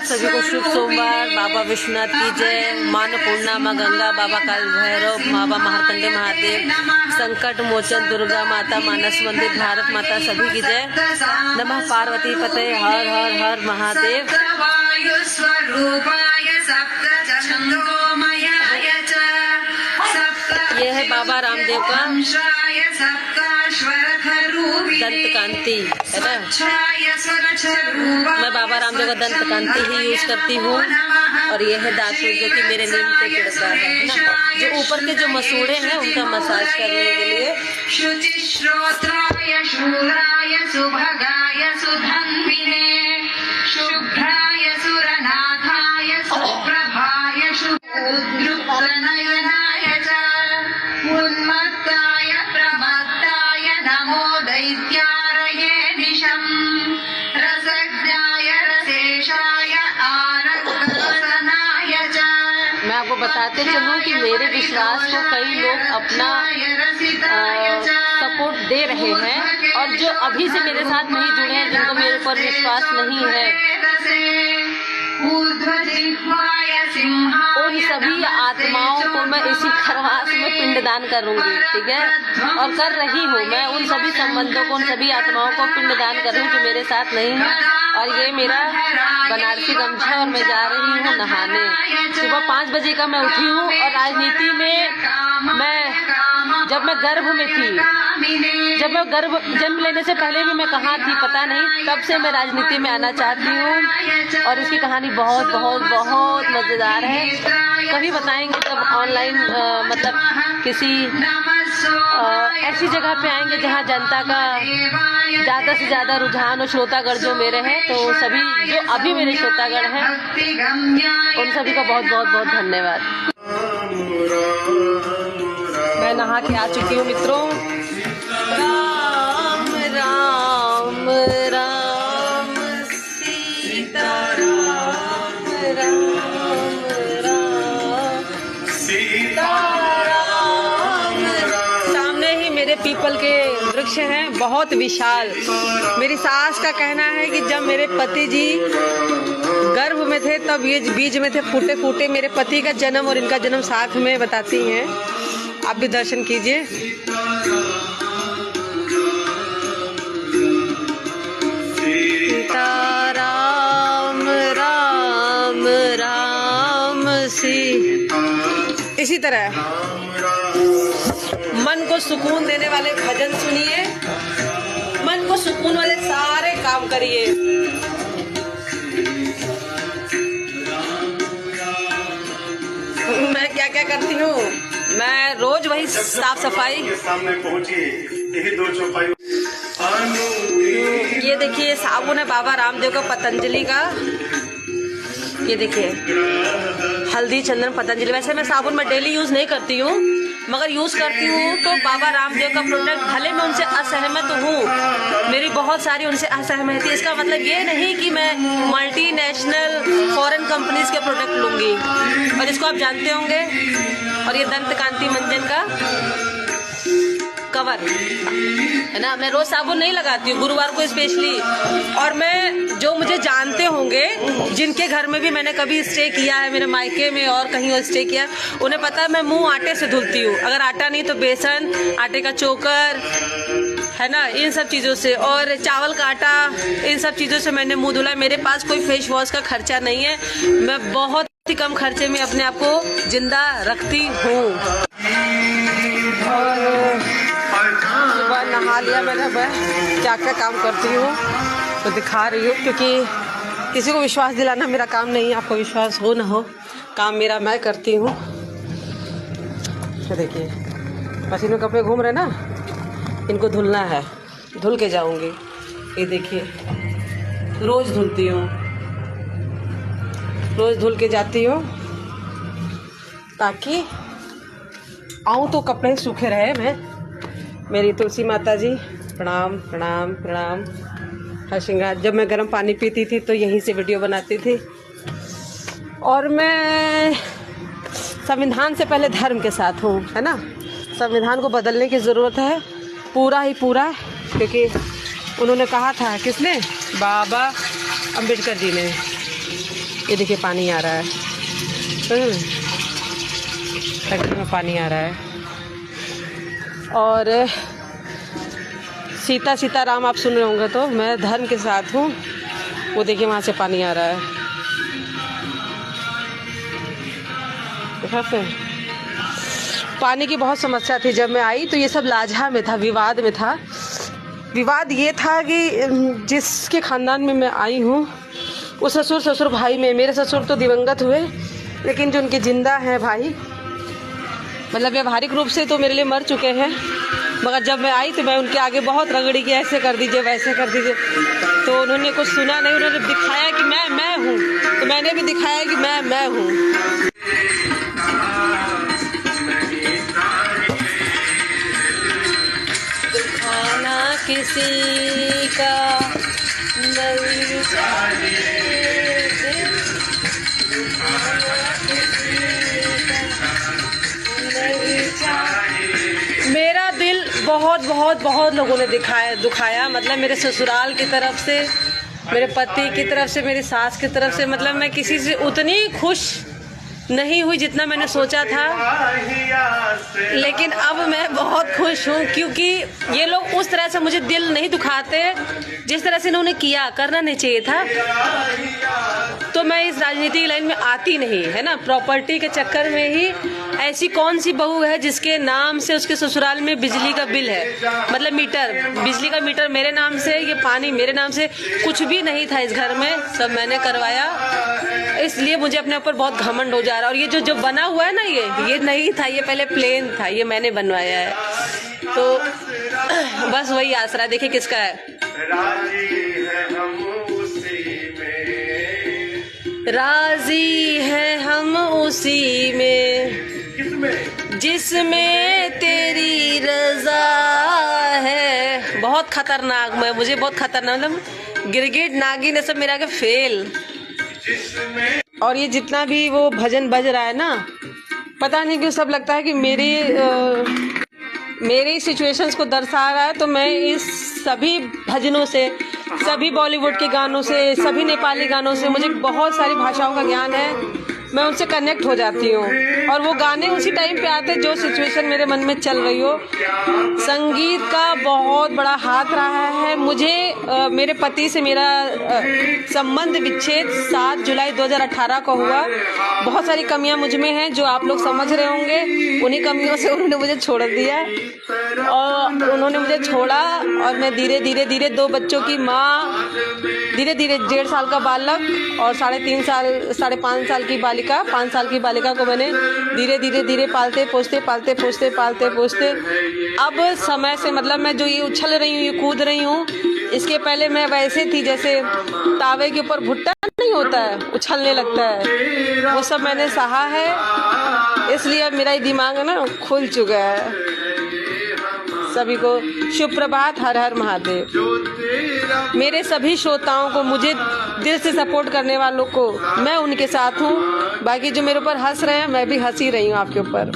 आप सभी को शुभ सोमवार। बाबा विश्वनाथ की जय, माँ अन्नपूर्णा, माँ गंगा, बाबा काल भैरव, बाबा महारकंडे महादेव, संकट मोचन, दुर्गा माता, मानस मंदिर, भारत माता सभी की जय। नमः पार्वती पते, हर हर हर महादेव। यह है बाबा रामदेव का दंत कांति, है ना। मैं बाबा रामदेव का दंत कांति ही यूज करती हूँ। और ये है दातुन जो कि मेरे नीम पे किड़ता है ना, जो ऊपर के जो मसूड़े हैं उनका मसाज करने के लिए। शुचिश्रोत्राय शूराय सुभगाय सुधन्विने शुभ्राय सुरनाथाय सुप्रभाय शुभोद्रुक्तनयनाय च उन्मत्ताय प्रमत्ताय नमो दैत्यारये दिशम् रसज्ञाय रसेशाय आनन्दरसनाय च। मैं आपको बताते चलूं कि मेरे विश्वास को कई लोग अपना सपोर्ट दे रहे हैं, और जो अभी से मेरे साथ नहीं जुड़े हैं, जिनको मेरे पर विश्वास नहीं है, उन सभी आत्माओं को मैं इसी खरवास में पिंडदान करूंगी, ठीक है। और कर रही हूँ मैं उन सभी संबंधों को, उन सभी आत्माओं को पिंडदान कर रही हूँ जो मेरे साथ नहीं है। और ये मेरा बनारसी गमछा, और मैं जा रही हूँ नहाने। सुबह 5 बजे का मैं उठी हूँ। और राजनीति में जब मैं गर्भ में थी, जब मैं जन्म लेने से पहले भी मैं कहाँ थी पता नहीं, तब से मैं राजनीति में आना चाहती हूँ। और इसकी कहानी बहुत बहुत बहुत मजेदार है। कभी बताएंगे जब ऑनलाइन मतलब किसी ऐसी जगह पे आएंगे जहाँ जनता का ज्यादा से ज्यादा रुझान और श्रोतागढ़ जो मेरे हैं, तो सभी जो अभी मेरे श्रोतागढ़ हैं उन सभी का बहुत बहुत बहुत धन्यवाद। मैं नहा के आ चुकी हूँ मित्रों। राम राम राम सीता राम राम राम सीता राम। सामने ही मेरे पीपल के वृक्ष हैं, बहुत विशाल। मेरी सास का कहना है कि जब मेरे पति जी गर्भ में थे तब ये बीज में थे फूटे फूटे। मेरे पति का जन्म और इनका जन्म साथ में बताती हैं। आप भी दर्शन कीजिए। सीता राम राम राम सी। इसी तरह मन को सुकून देने वाले भजन सुनिए, मन को सुकून वाले सारे काम करिए। मैं क्या क्या करती हूँ, मैं रोज वही साफ सफाई। सामने पहुंची यही 2 चौपाई। ये देखिए साबुन है बाबा रामदेव का पतंजलि का। ये देखिए हल्दी चंदन पतंजलि। वैसे मैं साबुन में डेली यूज नहीं करती हूँ, मगर यूज करती हूँ तो बाबा रामदेव का प्रोडक्ट। भले मैं उनसे असहमत हूँ, मेरी बहुत सारी उनसे असहमति है, इसका मतलब ये नहीं कि मैं मल्टीनेशनल फॉरेन कंपनीज के प्रोडक्ट लूंगी। और इसको आप जानते होंगे। और ये दंत कांति मंजन का कवर है ना। मैं रोज साबुन नहीं लगाती हूँ, गुरुवार को स्पेशली। और मैं जो मुझे जानते होंगे, जिनके घर में भी मैंने कभी स्टे किया है, मेरे मायके में और कहीं और स्टे किया, उन्हें पता है मैं मुंह आटे से धुलती हूँ। अगर आटा नहीं तो बेसन, आटे का चोकर, है ना, इन सब चीज़ों से, और चावल का आटा, इन सब चीज़ों से मैंने मुंह धुला। मेरे पास कोई फेस वॉश का खर्चा नहीं है। मैं बहुत ही कम खर्चे में अपने आप को जिंदा रखती हूँ। सुबह नहा लिया मैंने। मैं क्या क्या काम करती हूँ तो दिखा रही हूँ, क्योंकि किसी को विश्वास दिलाना मेरा काम नहीं है। आपको विश्वास हो ना हो, काम मेरा मैं करती हूँ। देखिए मशीन में कपड़े घूम रहे ना, इनको धुलना है, धुल के जाऊंगी। ये देखिए रोज धुलती हूँ, रोज धुल के जाती हूँ ताकि आऊँ तो कपड़े सूखे रहे। मैं मेरी तुलसी माता जी प्रणाम प्रणाम प्रणाम। हर श्रृंगार। जब मैं गर्म पानी पीती थी तो यहीं से वीडियो बनाती थी। और मैं संविधान से पहले धर्म के साथ हूँ, है ना। संविधान को बदलने की ज़रूरत है, पूरा ही पूरा, क्योंकि उन्होंने कहा था, किसने, बाबा अम्बेडकर जी ने, ये देखिए पानी आ रहा है, टंकी में पानी आ रहा है। और सीता सीताराम आप सुन रहे होंगे तो मैं धर्म के साथ हूँ। वो देखिए वहाँ से पानी आ रहा है, देखा। पानी की बहुत समस्या थी जब मैं आई, तो ये सब लाझा में था, विवाद में था। विवाद ये था कि जिसके ख़ानदान में मैं आई हूँ वो ससुर भाई में, मेरे ससुर तो दिवंगत हुए, लेकिन जो उनके जिंदा हैं भाई, मतलब व्यवहारिक रूप से तो मेरे लिए मर चुके हैं, मगर जब मैं आई तो मैं उनके आगे बहुत रगड़ी कि ऐसे कर दीजिए वैसे कर दीजिए, तो उन्होंने कुछ सुना नहीं। उन्होंने दिखाया कि मैं हूँ, तो मैंने भी दिखाया कि मैं हूँ। किसी का मेरा दिल बहुत लोगों ने दुखाया, मतलब मेरे ससुराल की तरफ से, मेरे पति की तरफ से, मेरी सास की तरफ से, मतलब मैं किसी से उतनी खुश नहीं हुई जितना मैंने सोचा था। लेकिन अब मैं बहुत खुश हूँ, क्योंकि ये लोग उस तरह से मुझे दिल नहीं दुखाते जिस तरह से इन्होंने किया। करना नहीं चाहिए था, तो मैं इस राजनीतिक लाइन में आती नहीं, है ना। प्रॉपर्टी के चक्कर में ही ऐसी कौन सी बहू है जिसके नाम से उसके ससुराल में बिजली का बिल है, मतलब मीटर, बिजली का मीटर मेरे नाम से, ये पानी मेरे नाम से, कुछ भी नहीं था इस घर में, सब मैंने करवाया। इसलिए मुझे अपने ऊपर बहुत घमंड हो जा रहा है। और ये जो बना हुआ है ना, ये नहीं था, ये पहले प्लेन था, ये मैंने बनवाया है। तो बस वही आसरा, देखिए किसका है। राजी है हम उसी में जिसमें तेरी रजा है। बहुत खतरनाक, मुझे बहुत खतरनाक, मतलब गिरगिट नागिन ये सब मेरा के फेल। और ये जितना भी वो भजन बज रहा है ना, पता नहीं क्यों सब लगता है कि मेरी सिचुएशंस को दर्शा रहा है। तो मैं इस सभी भजनों से, सभी बॉलीवुड के गानों से, सभी नेपाली गानों से, मुझे बहुत सारी भाषाओं का ज्ञान है, मैं उनसे कनेक्ट हो जाती हूँ। और वो गाने उसी टाइम पे आते जो सिचुएशन मेरे मन में चल रही हो। संगीत का बहुत बड़ा हाथ रहा है मुझे। मेरे पति से मेरा संबंध विच्छेद 7 जुलाई 2018 को हुआ। बहुत सारी कमियां मुझ में हैं जो आप लोग समझ रहे होंगे। उन्हीं कमियों से उन्होंने मुझे छोड़ दिया, और उन्होंने मुझे छोड़ा, और मैं धीरे धीरे 2 बच्चों की माँ, धीरे 1.5 साल का बालक और 5.5 साल की बालिका, 5 साल की बालिका को मैंने धीरे पालते पोसते अब समय से, मतलब मैं जो ये उछल रही हूँ, ये कूद रही हूँ, इसके पहले मैं वैसे थी जैसे तावे के ऊपर भुट्टा नहीं होता है, उछलने लगता है, वो सब मैंने सहा है। इसलिए अब मेरा दिमाग है ना खुल चुका है। सभी को शुभ प्रभात, हर हर महादेव। मेरे सभी श्रोताओं को, मुझे दिल से सपोर्ट करने वालों को, मैं उनके साथ हूँ। बाकी जो मेरे ऊपर हंस रहे हैं, मैं भी हंस ही रही हूँ आपके ऊपर।